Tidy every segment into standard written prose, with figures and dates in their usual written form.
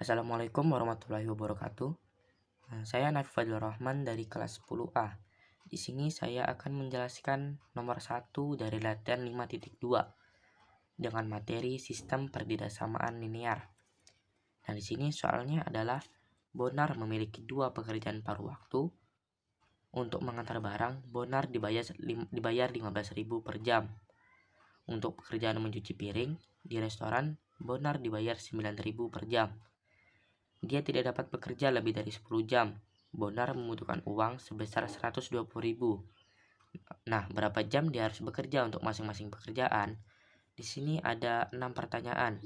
Assalamualaikum warahmatullahi wabarakatuh. Saya Nafi Fadlur Rahman dari kelas 10A. Di sini saya akan menjelaskan nomor 1 dari latihan 5.2 dengan materi sistem perdidasamaan linear. Nah, di sini soalnya adalah Bonar memiliki dua pekerjaan paruh waktu. Untuk mengantar barang, Bonar dibayar 15.000 per jam. Untuk pekerjaan mencuci piring di restoran, Bonar dibayar 9.000 per jam. Dia tidak dapat bekerja lebih dari 10 jam. Bonar membutuhkan uang sebesar 120.000. Nah, berapa jam dia harus bekerja untuk masing-masing pekerjaan? Di sini ada 6 pertanyaan.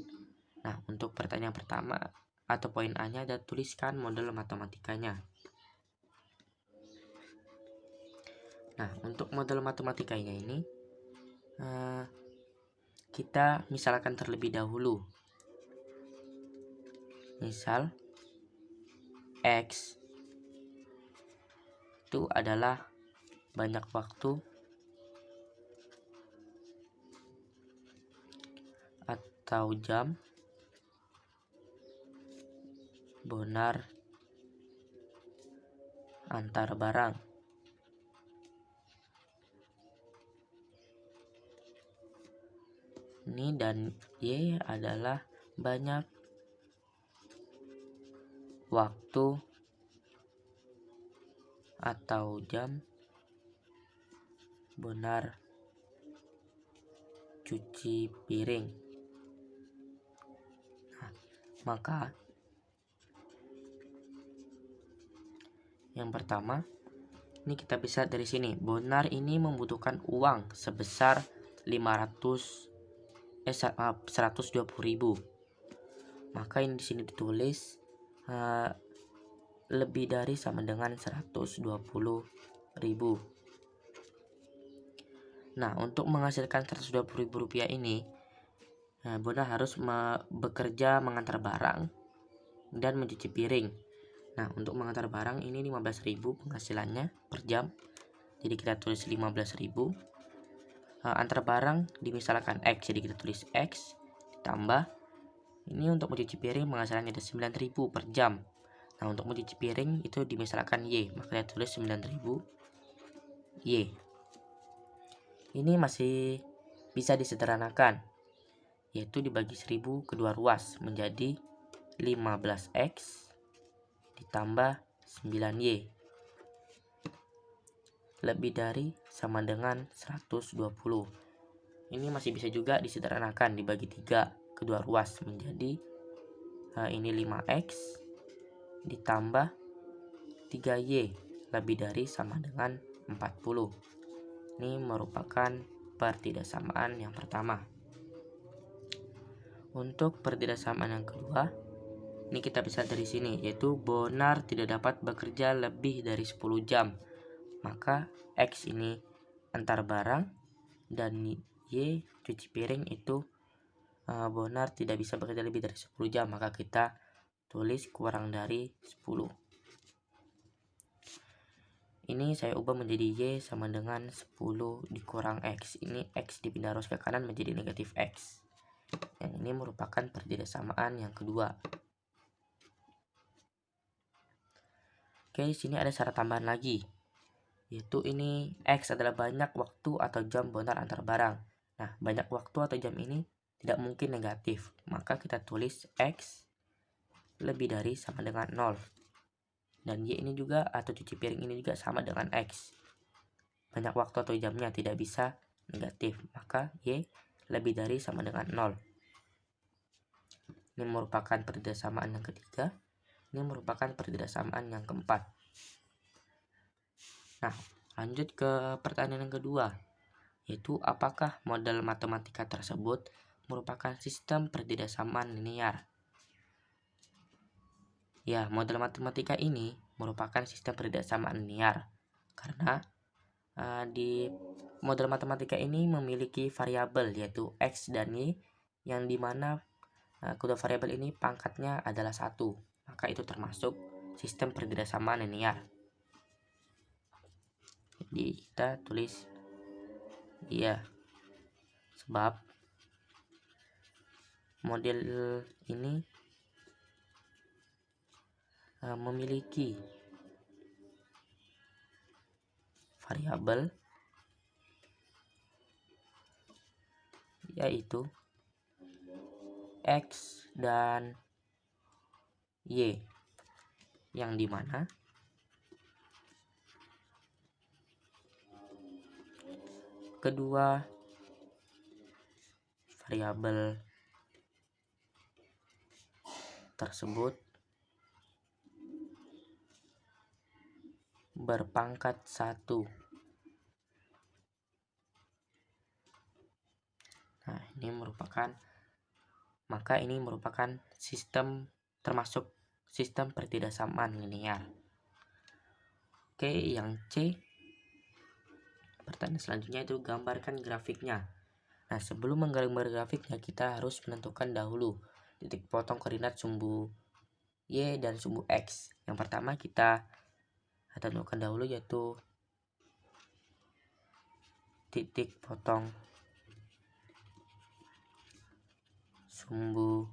Nah, untuk pertanyaan pertama atau poin A-nya ada tuliskan model matematikanya. Nah, untuk model matematikanya ini kita misalkan terlebih dahulu. Misal X itu adalah banyak waktu atau jam Bonar antar barang. Ini dan Y adalah banyak waktu atau jam Bonar cuci piring. Nah, maka yang pertama ini kita bisa dari sini, Bonar ini membutuhkan uang sebesar 120.000. Maka ini di sini ditulis lebih dari sama dengan 120.000. Nah, untuk menghasilkan 120.000 rupiah ini, Bonar harus bekerja mengantar barang dan mencuci piring. Nah, untuk mengantar barang ini 15.000 penghasilannya per jam. Jadi kita tulis 15.000. Antar barang dimisalkan X, jadi kita tulis X ditambah. Ini untuk mencuci piring penghasilannya ada 9.000 per jam. Nah, untuk mencuci piring itu dimisalkan Y, maka kita tulis 9.000 Y. Ini masih bisa disederhanakan, yaitu dibagi 1000 kedua ruas menjadi 15X ditambah 9Y lebih dari sama dengan 120. Ini masih bisa juga disederhanakan, dibagi 3 kedua ruas menjadi ini 5X ditambah 3Y lebih dari sama dengan 40. Ini merupakan pertidaksamaan yang pertama. Untuk pertidaksamaan yang kedua, ini kita bisa dari sini, yaitu Bonar tidak dapat bekerja lebih dari 10 jam. Maka X ini antar barang dan Y cuci piring itu Bonar tidak bisa bekerja lebih dari 10 jam, maka kita tulis kurang dari 10. Ini saya ubah menjadi Y sama dengan 10 dikurang X. Ini X dipindah arus ke kanan menjadi negatif X. Yang ini merupakan pertidaksamaan yang kedua. Oke, di sini ada syarat tambahan lagi, yaitu ini X adalah banyak waktu atau jam Bonar antar barang. Nah, banyak waktu atau jam ini tidak mungkin negatif, maka kita tulis X lebih dari sama dengan 0. Dan Y ini juga atau cuci piring ini juga sama dengan X. Banyak waktu atau jamnya tidak bisa negatif, maka Y lebih dari sama dengan 0. Ini merupakan pertidaksamaan yang ketiga. Ini merupakan pertidaksamaan yang keempat. Nah, lanjut ke pertanyaan yang kedua, yaitu apakah model matematika tersebut merupakan sistem pertidaksamaan linear? Ya, model matematika ini merupakan sistem pertidaksamaan linear karena di model matematika ini memiliki variabel yaitu X dan Y, yang dimana kedua variabel ini pangkatnya adalah 1, maka itu termasuk sistem pertidaksamaan linear. Jadi kita tulis iya, sebab model ini memiliki variabel yaitu X dan Y, yang dimana kedua variabel tersebut berpangkat 1. Nah, ini merupakan sistem termasuk sistem pertidaksamaan linear. Oke, yang C. Pertanyaan selanjutnya itu gambarkan grafiknya. Nah, sebelum menggambar grafiknya kita harus menentukan dahulu titik potong koordinat sumbu Y dan sumbu X. Yang pertama kita tentukan dahulu yaitu titik potong sumbu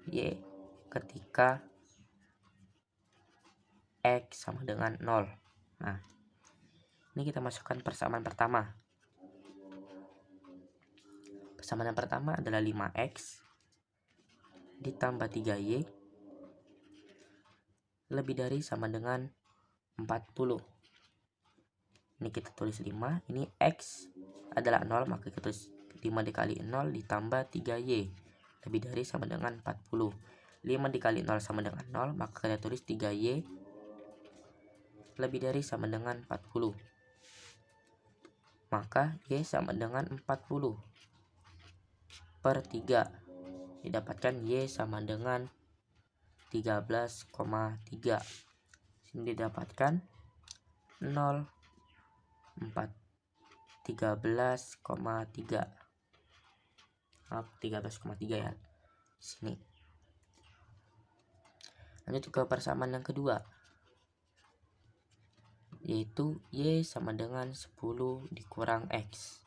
Y ketika X sama dengan 0. Nah, ini kita masukkan persamaan pertama. Persamaan yang pertama adalah 5X ditambah 3Y lebih dari sama dengan 40. Ini kita tulis 5, ini X adalah 0, maka kita tulis 5 dikali 0 ditambah 3Y lebih dari sama dengan 40. 5 dikali 0 sama dengan 0, maka kita tulis 3Y lebih dari sama dengan 40. Maka Y sama dengan 40 per 3. Didapatkan Y sama dengan 13,3. Sini didapatkan 0, 4, 13,3. Maaf, 13,3 ya. Sini. Lanjut ke persamaan yang kedua, yaitu Y sama dengan 10 dikurang X.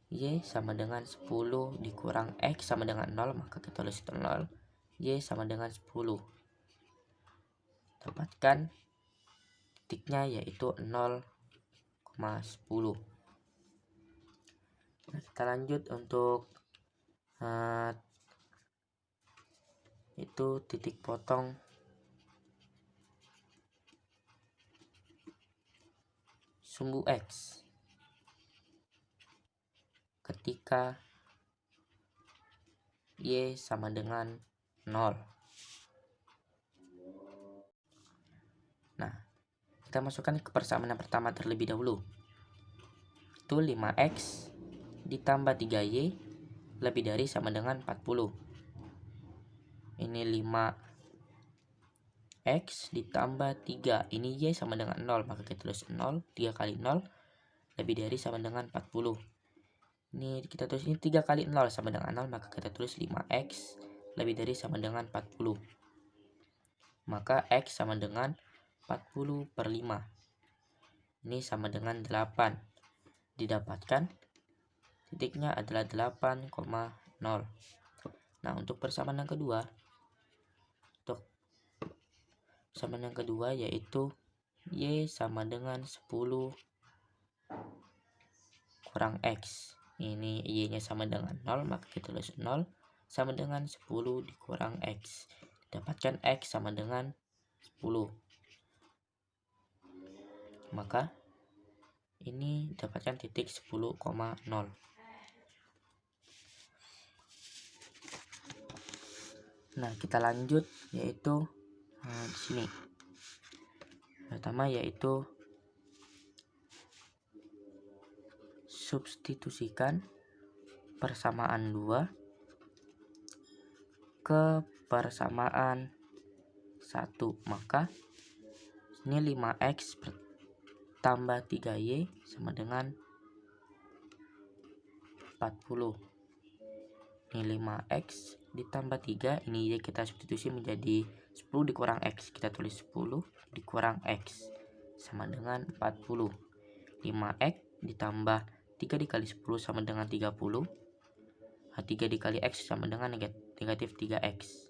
Y sama dengan 10 dikurang X sama dengan 0, maka kita tulis 0. Y sama dengan 10. Dapatkan titiknya yaitu 0,10. Nah, kita lanjut untuk itu titik potong sumbu X ketika Y sama dengan 0. Nah, kita masukkan ke persamaan yang pertama terlebih dahulu. Itu 5X ditambah 3Y lebih dari sama dengan 40. Ini 5X ditambah 3. Ini Y sama dengan 0, maka kita tulis 0. 3 kali 0 lebih dari sama dengan 40. Ini kita tulis ini 3 kali 0 sama dengan 0, maka kita tulis 5X lebih dari sama dengan 40. Maka X sama dengan 40 per 5. Ini sama dengan 8. Didapatkan titiknya adalah 8,0. Nah, untuk persamaan yang kedua, yaitu Y sama dengan 10 kurang X. Ini Y-nya sama dengan 0, maka kita tulis 0 sama dengan 10 dikurang X. Dapatkan X sama dengan 10. Maka ini dapatkan titik 10,0. Nah, kita lanjut yaitu di sini. Pertama yaitu substitusikan persamaan 2 ke persamaan 1. Maka ini 5X tambah 3Y sama dengan 40. Ini 5X ditambah 3, ini Y kita substitusi menjadi 10 dikurang X. Kita tulis 10 dikurang X sama dengan 40. 5X ditambah 3 dikali 10 sama dengan 30. 3 dikali X sama dengan negatif 3X.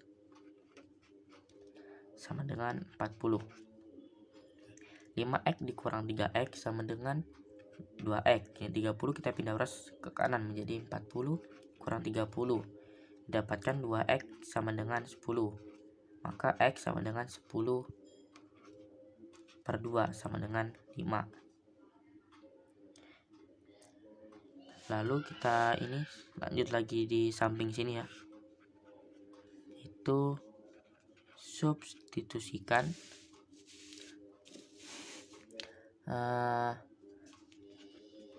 sama dengan 40. 5x dikurang 3x sama dengan 2x. Ya, 30 kita pindah urus ke kanan menjadi 40 kurang 30. Dapatkan 2x sama dengan 10. Maka x sama dengan 10 per 2 sama dengan 5. Lalu kita ini lanjut lagi di samping sini ya. Itu substitusikan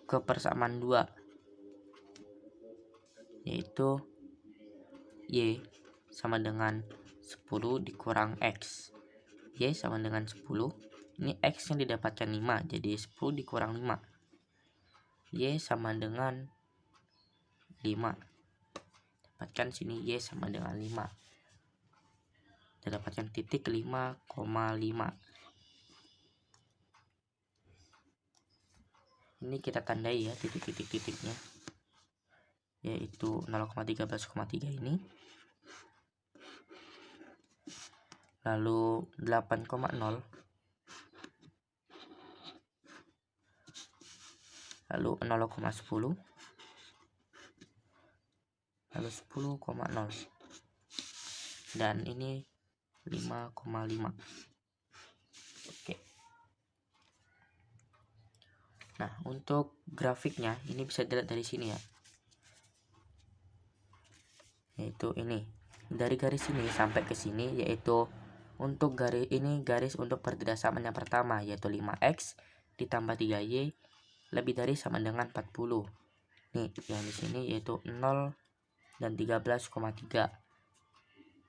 ke persamaan 2, yaitu y sama dengan 10 dikurang x. Y sama dengan 10. Ini x yang didapatkan 5, jadi 10 dikurang 5. Y sama dengan 5. Dapatkan sini y sama dengan 5. Kita dapatkan titik 5,5. Ini kita tandai ya titik-titiknya, yaitu 0,13,3 ini. Lalu 8,0. Lalu 0,10. Lalu 10,0. Dan ini 5,5. Oke. Nah, untuk grafiknya ini bisa dilihat dari sini ya. Yaitu ini. Dari garis ini sampai ke sini, yaitu untuk garis ini garis untuk pertidaksaaman yang pertama, yaitu 5x ditambah 3y lebih dari sama dengan 40. Nih, yang di sini yaitu 0 dan 13,3.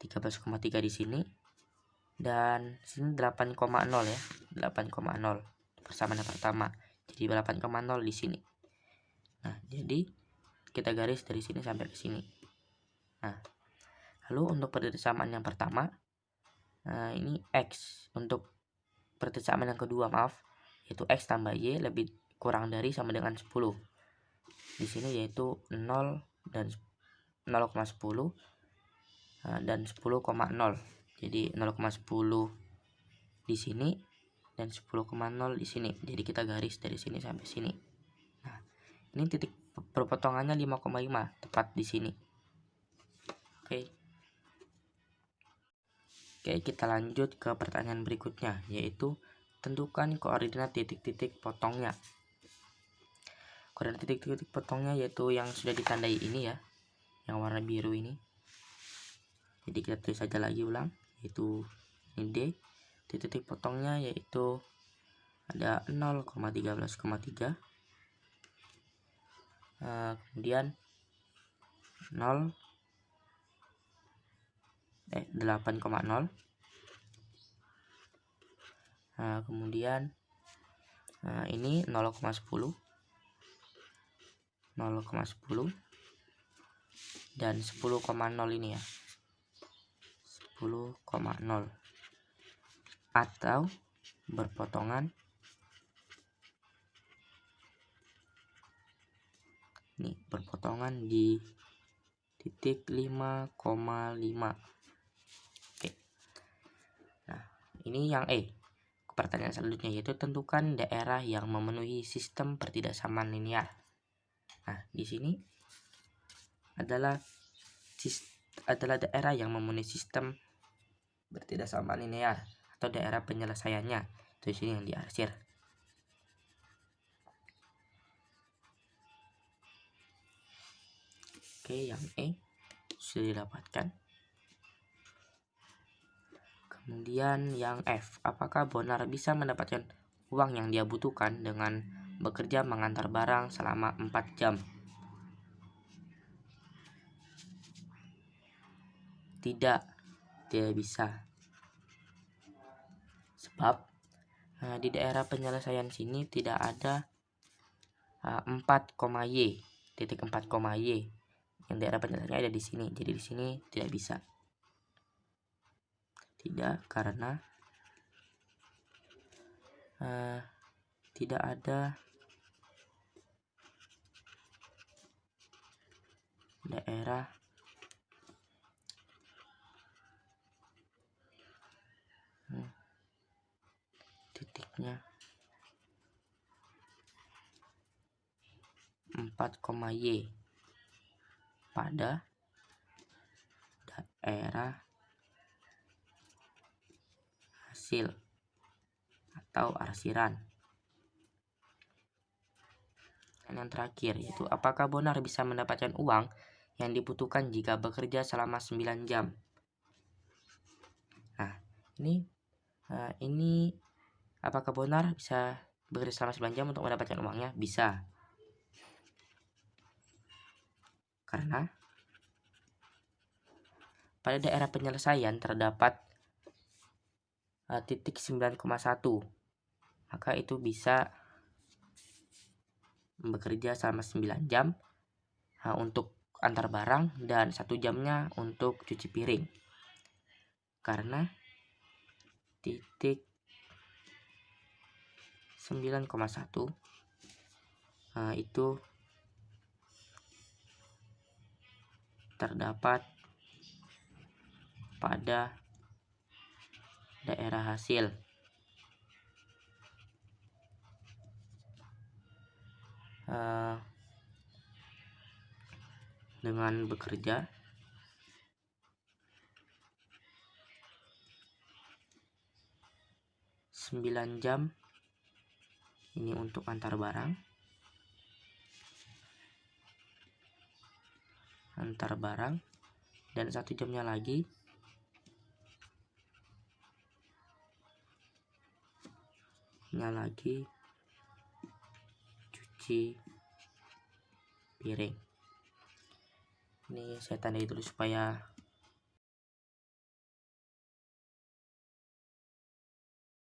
13,3 di sini dan sini 8,0 ya. 8,0 persamaan yang pertama. Jadi 8,0 di sini. Nah, jadi kita garis dari sini sampai ke sini. Nah, lalu untuk persamaan yang pertama, ini x. Untuk persamaan yang kedua, maaf, yaitu x tambah y lebih kurang dari sama dengan 10. Di sini yaitu 0 dan 0,10 dan 10,0. Jadi 0,10 di sini dan 10,0 di sini. Jadi kita garis dari sini sampai sini. Nah, ini titik perpotongannya 5,5 tepat di sini. Oke, kita lanjut ke pertanyaan berikutnya, yaitu tentukan koordinat titik-titik potongnya. Koordinat titik-titik potongnya yaitu yang sudah ditandai ini ya, yang warna biru ini. Jadi kita tulis saja lagi ulang, yaitu ini D. Titik potongnya yaitu ada 0,13,3, kemudian 8,0, kemudian ini 0,10 dan 10,0 ini ya, 10,0 atau berpotongan nih, berpotongan di titik 5,5. Oke. Nah, ini yang pertanyaan selanjutnya yaitu tentukan daerah yang memenuhi sistem pertidaksamaan linear. Nah, di sini adalah daerah yang memenuhi sistem pertidaksamaan linear atau daerah penyelesaiannya. Itu di sini yang diarsir. Oke, yang sudah didapatkan. Kemudian yang F, apakah Bonar bisa mendapatkan uang yang dia butuhkan dengan bekerja mengantar barang selama 4 jam? Tidak bisa. Sebab di daerah penyelesaian sini tidak ada 4,y, titik 4,y. Yang daerah penyelesaiannya ada di sini. Jadi di sini tidak bisa. Tidak, karena tidak ada daerah titiknya 4,y pada daerah hasil atau arsiran. Dan yang terakhir yaitu apakah Bonar bisa mendapatkan uang yang dibutuhkan jika bekerja selama 9 jam. Nah, ini apakah Bonar bisa bekerja selama 9 jam untuk mendapatkan uangnya? Bisa. Karena pada daerah penyelesaian terdapat titik 9,1, maka itu bisa bekerja selama 9 jam untuk antar barang dan 1 jamnya untuk cuci piring. Karena titik 9,1 itu terdapat pada daerah hasil. Dengan bekerja sembilan jam ini untuk antar barang, dan 1 jamnya lagi cuci piring. Ini saya tandai dulu supaya